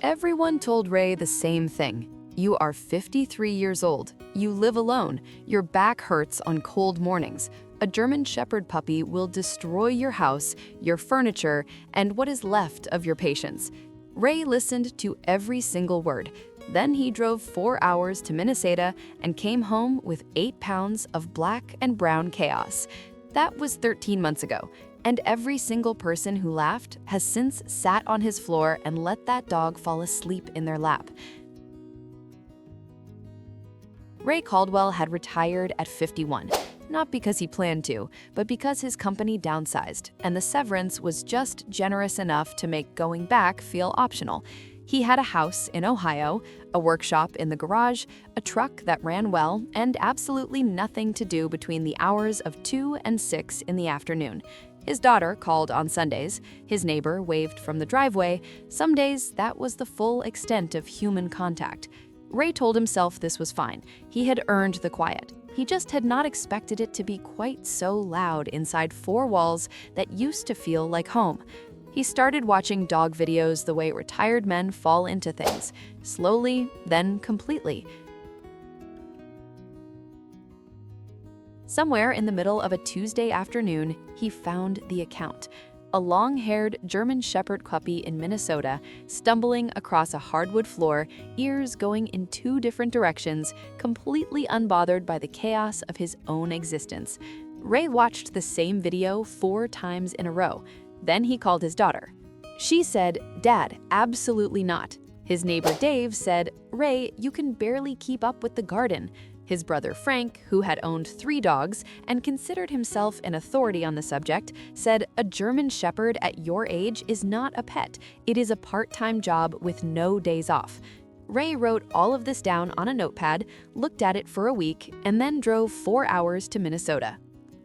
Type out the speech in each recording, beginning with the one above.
Everyone told Ray the same thing. You are 53 years old. You live alone. Your back hurts on cold mornings. A German Shepherd puppy will destroy your house, your furniture, and what is left of your patience. Ray listened to every single word. Then he drove 4 hours to Minnesota and came home with 8 pounds of black and brown chaos. That was 13 months ago, and every single person who laughed has since sat on his floor and let that dog fall asleep in their lap. Ray Caldwell had retired at 51, not because he planned to, but because his company downsized, and the severance was just generous enough to make going back feel optional. He had a house in Ohio, a workshop in the garage, a truck that ran well, and absolutely nothing to do between the hours of 2 and 6 in the afternoon. His daughter called on Sundays. His neighbor waved from the driveway. Some days, that was the full extent of human contact. Ray told himself this was fine. He had earned the quiet. He just had not expected it to be quite so loud inside 4 walls that used to feel like home. He started watching dog videos the way retired men fall into things, slowly, then completely. Somewhere in the middle of a Tuesday afternoon, he found the account. A long-haired German Shepherd puppy in Minnesota, stumbling across a hardwood floor, ears going in 2 different directions, completely unbothered by the chaos of his own existence. Ray watched the same video 4 times in a row. Then he called his daughter. She said, "Dad, absolutely not." His neighbor Dave said, "Ray, you can barely keep up with the garden." His brother Frank, who had owned 3 dogs and considered himself an authority on the subject, said, "A German Shepherd at your age is not a pet. It is a part-time job with no days off." Ray wrote all of this down on a notepad, looked at it for a week, and then drove 4 hours to Minnesota.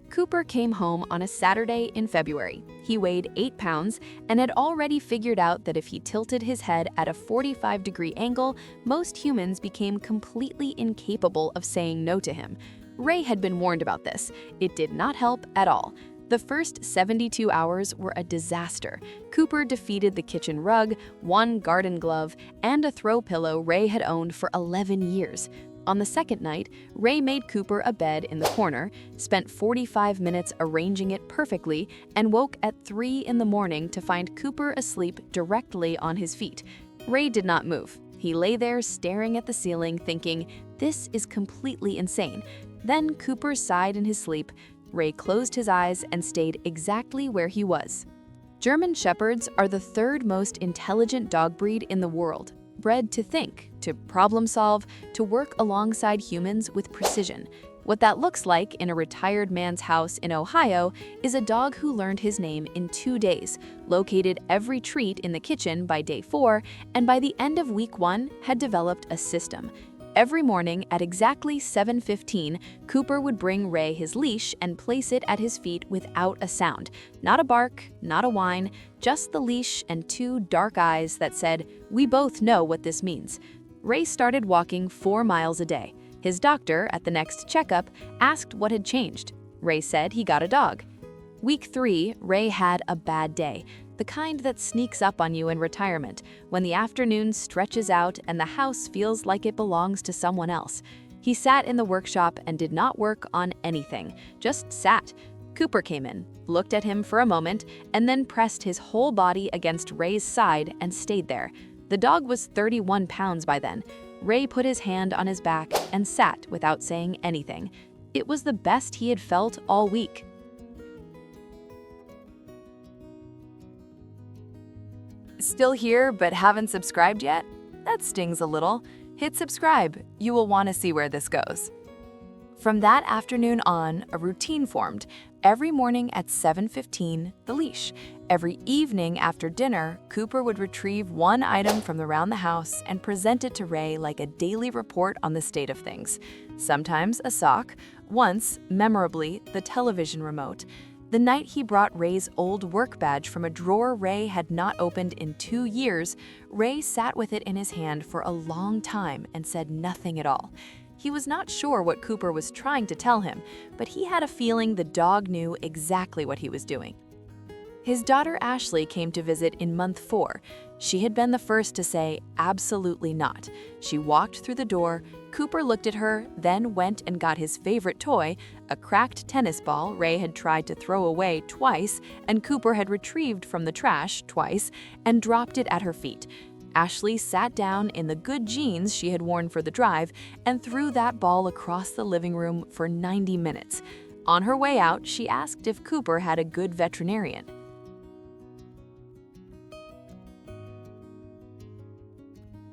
Cooper came home on a Saturday in February. He weighed 8 pounds and had already figured out that if he tilted his head at a 45-degree angle, most humans became completely incapable of saying no to him. Ray had been warned about this. It did not help at all. The first 72 hours were a disaster. Cooper defeated the kitchen rug, 1 garden glove, and a throw pillow Ray had owned for 11 years. On the second night, Ray made Cooper a bed in the corner, spent 45 minutes arranging it perfectly, and woke at 3 in the morning to find Cooper asleep directly on his feet. Ray did not move. He lay there staring at the ceiling, thinking, "This is completely insane." Then Cooper sighed in his sleep. Ray closed his eyes and stayed exactly where he was. German Shepherds are the 3rd most intelligent dog breed in the world. Bred to think, to problem solve, to work alongside humans with precision. What that looks like in a retired man's house in Ohio is a dog who learned his name in 2 days, located every treat in the kitchen by day 4, and by the end of week 1 had developed a system. Every morning at exactly 7:15, Cooper would bring Ray his leash and place it at his feet without a sound. Not a bark, not a whine, just the leash and 2 dark eyes that said, "We both know what this means." Ray started walking 4 miles a day. His doctor, at the next checkup, asked what had changed. Ray said he got a dog. Week 3, Ray had a bad day. The kind that sneaks up on you in retirement, when the afternoon stretches out and the house feels like it belongs to someone else. He sat in the workshop and did not work on anything, just sat. Cooper came in, looked at him for a moment, and then pressed his whole body against Ray's side and stayed there. The dog was 31 pounds by then. Ray put his hand on his back and sat without saying anything. It was the best he had felt all week. Still here but haven't subscribed yet? That stings a little. Hit subscribe. You will want to see where this goes. From that afternoon on, a routine formed. Every morning at 7:15, the leash. Every evening after dinner, Cooper would retrieve 1 item from around the house and present it to Ray like a daily report on the state of things. Sometimes a sock, once, memorably, the television remote. The night he brought Ray's old work badge from a drawer Ray had not opened in 2 years, Ray sat with it in his hand for a long time and said nothing at all. He was not sure what Cooper was trying to tell him, but he had a feeling the dog knew exactly what he was doing. His daughter Ashley came to visit in month 4. She had been the first to say, absolutely not. She walked through the door, Cooper looked at her, then went and got his favorite toy, a cracked tennis ball Ray had tried to throw away twice and Cooper had retrieved from the trash twice, and dropped it at her feet. Ashley sat down in the good jeans she had worn for the drive and threw that ball across the living room for 90 minutes. On her way out, she asked if Cooper had a good veterinarian.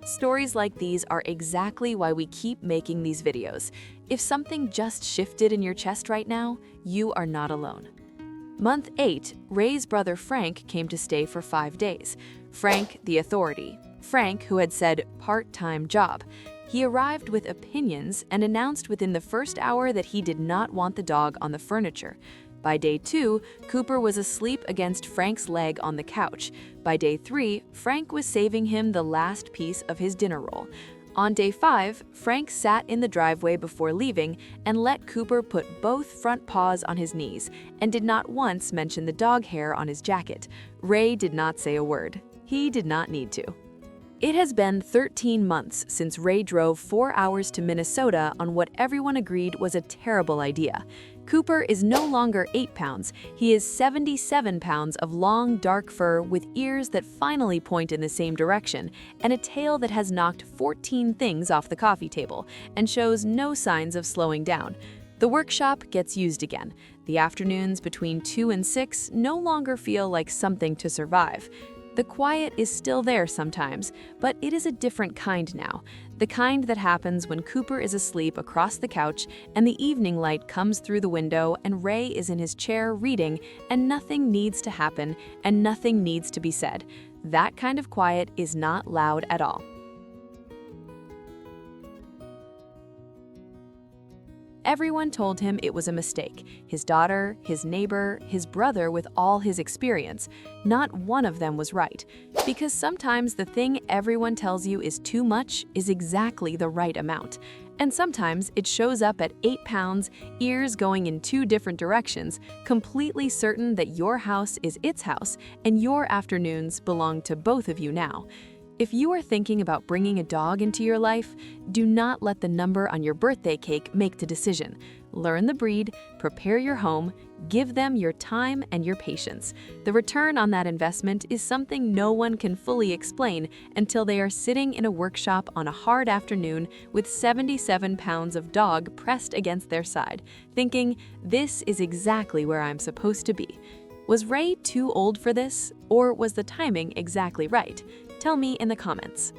Stories like these are exactly why we keep making these videos. If something just shifted in your chest right now, you are not alone. Month 8, Ray's brother Frank came to stay for 5 days. Frank, the authority. Frank, who had said part-time job. He arrived with opinions and announced within the first hour that he did not want the dog on the furniture. By day 2, Cooper was asleep against Frank's leg on the couch. By day 3, Frank was saving him the last piece of his dinner roll. On day 5, Frank sat in the driveway before leaving and let Cooper put both front paws on his knees and did not once mention the dog hair on his jacket. Ray did not say a word. He did not need to. It has been 13 months since Ray drove 4 hours to Minnesota on what everyone agreed was a terrible idea. Cooper is no longer 8 pounds, he is 77 pounds of long, dark fur with ears that finally point in the same direction, and a tail that has knocked 14 things off the coffee table, and shows no signs of slowing down. The workshop gets used again. The afternoons between 2 and 6 no longer feel like something to survive. The quiet is still there sometimes, but it is a different kind now. The kind that happens when Cooper is asleep across the couch and the evening light comes through the window and Ray is in his chair reading and nothing needs to happen and nothing needs to be said. That kind of quiet is not loud at all. Everyone told him it was a mistake. His daughter, his neighbor, his brother with all his experience. Not one of them was right. Because sometimes the thing everyone tells you is too much is exactly the right amount. And sometimes it shows up at 8 pounds, ears going in 2 different directions, completely certain that your house is its house and your afternoons belong to both of you now. If you are thinking about bringing a dog into your life, do not let the number on your birthday cake make the decision. Learn the breed, prepare your home, give them your time and your patience. The return on that investment is something no one can fully explain until they are sitting in a workshop on a hard afternoon with 77 pounds of dog pressed against their side, thinking, this is exactly where I'm supposed to be. Was Ray too old for this, or was the timing exactly right? Tell me in the comments.